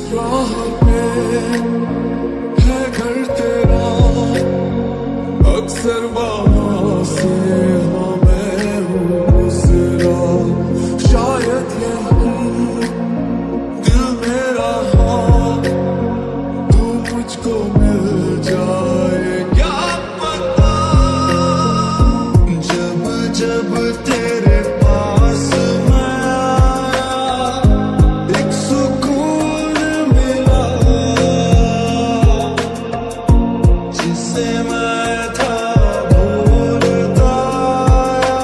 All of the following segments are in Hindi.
राह पे है घर तेरा, अक्सर वहाँ से मैं हूँ गुजरा। शायद यही दिल मेरा हाँ, तू मुझको मिल जाए क्या पता। जब जब तेरे पास मैं आया, एक सुकून मिला जिसे मैं था भूलता आया,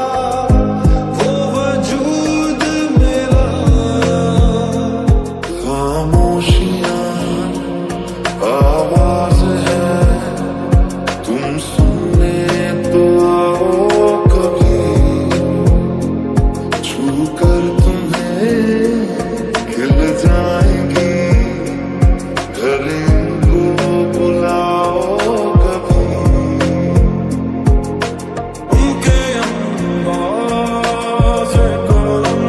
वो वजूद मिला। खामोशियाँ आवाज है, तुम सुनने तो आओ कभी, छू कर तुम्हें खिल जाएंगी, घर इनको बुलाओ कभी। उनके अंदाज़े करम,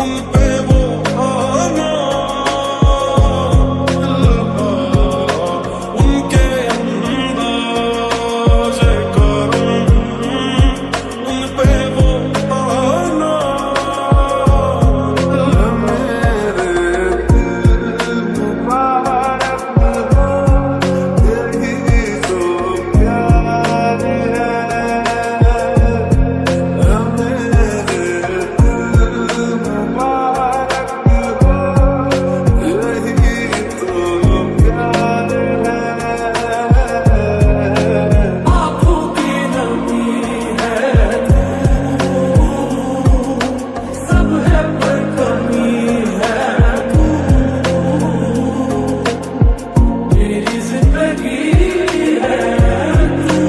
उन पे वो आना, उनके अंदाज़े करम, उन पे वो आना। मेरे दिल मुबारक हो, यही तो प्यार है। मेरे दिल मुबारक हो, यही तो प्यार है। आँखों की नमी है सब है पर कमी है तू, मेरी जिंदगी है तू,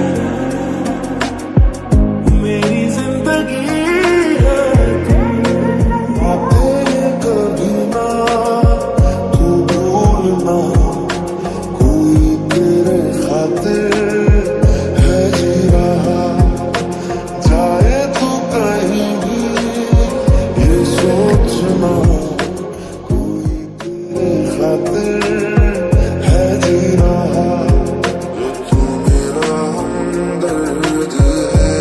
मेरी जिंदगी है तू। आते कभी ना तू भूलना, कोई तेरे खातिर है जी रहा। जाए तू कहीं भी ये सोचना, कोई तेरे खातिर है जी रहा। जो तू मेरा हमदर्द है,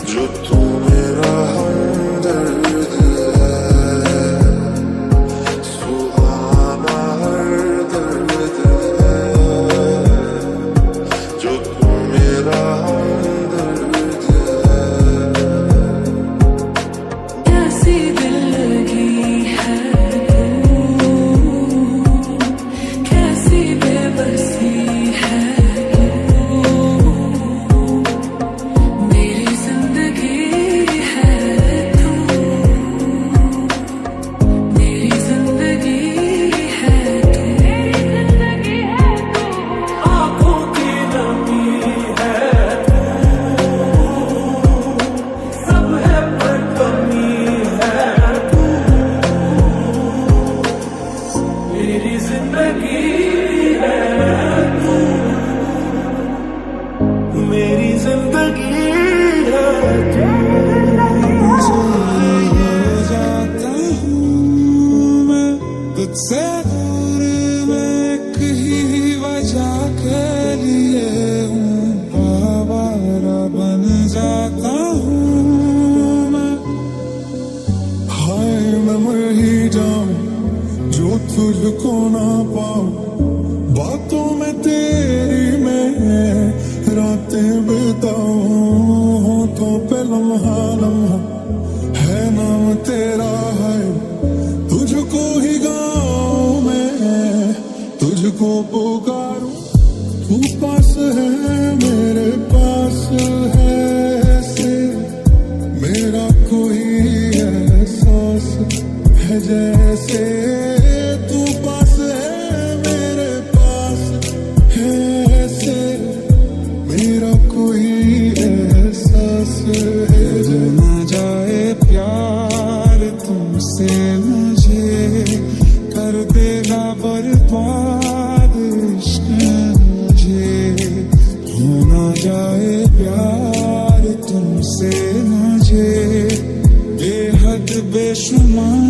जो तू मेरा हमदर्द है, सुहाना हर दर्द है। जो तू मेरा हमदर्द है। कैसी दिल लगी है तू, कैसी बेबसी है तू, मेरी जिंदगी है तू, मेरी जिंदगी है तू, मेरी जिंदगी है तू। आँखों की नमी है तू, सब है पर कमी है तू, मेरी जिंदगी है तू, मेरी जिंदगी है तू। जाता हूँ मैं तुझसे दूर, मैं एक ही वजह के लिए हूँ, आवारा बन जाता हूँ मैं। हाय मैं मर ही जाऊं जो तुझको ना पाऊं, बातों में तेरी मैं रातें बिताऊं। होठों पे लम्हा लम्हा है नाम तेरा है, तुझको ही गाऊं मैं, तुझको पुकारूं। तू पास है मेरे पास है ऐसे, मेरा कोई एहसास है जैसे। तू पास है मेरे पास है ऐसे, मेरा कोई एहसास है। जो ना जाए प्यार तुमसे मुझे, कर देगा बर्बाद इश्क मुझे। हो ना जाए प्यार तुमसे मुझे, बेहद बेशुमार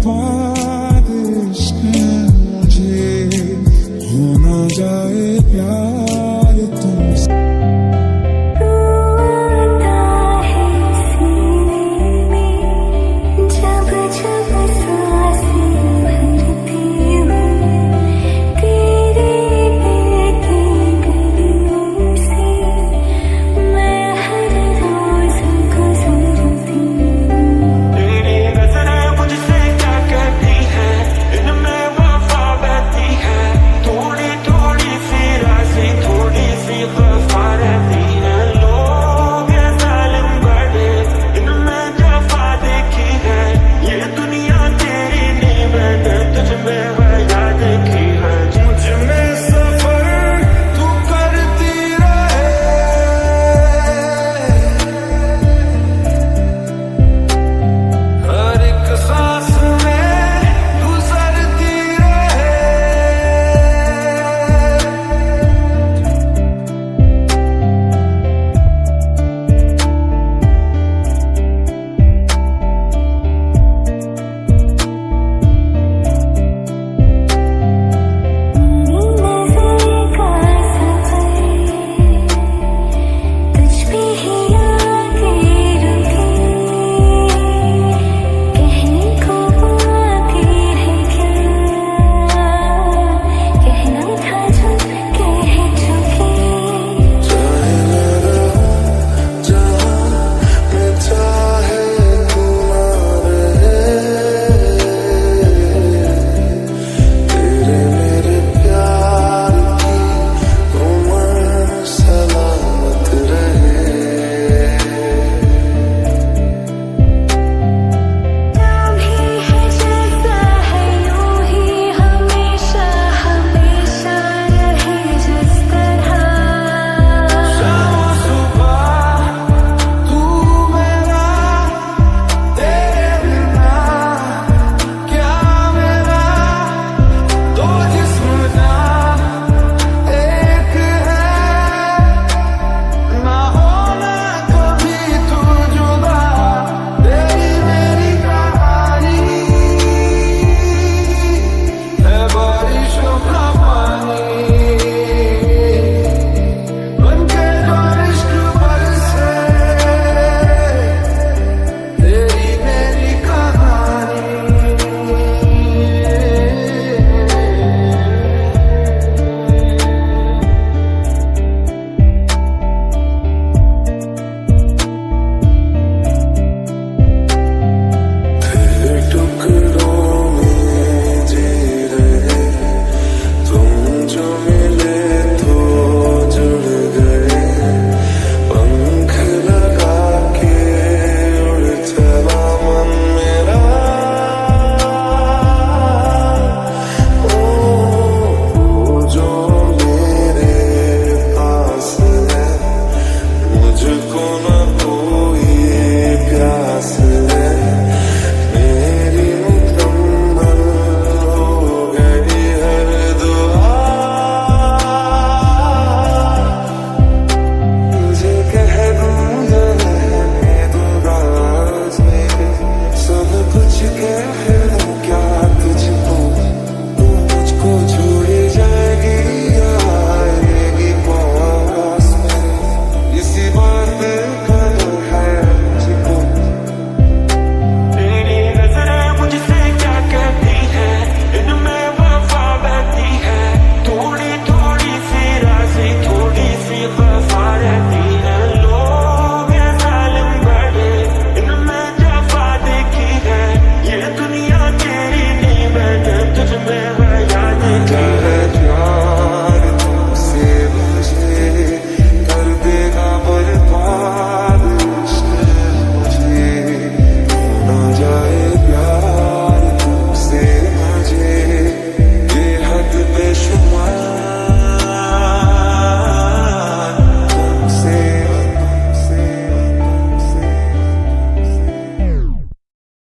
more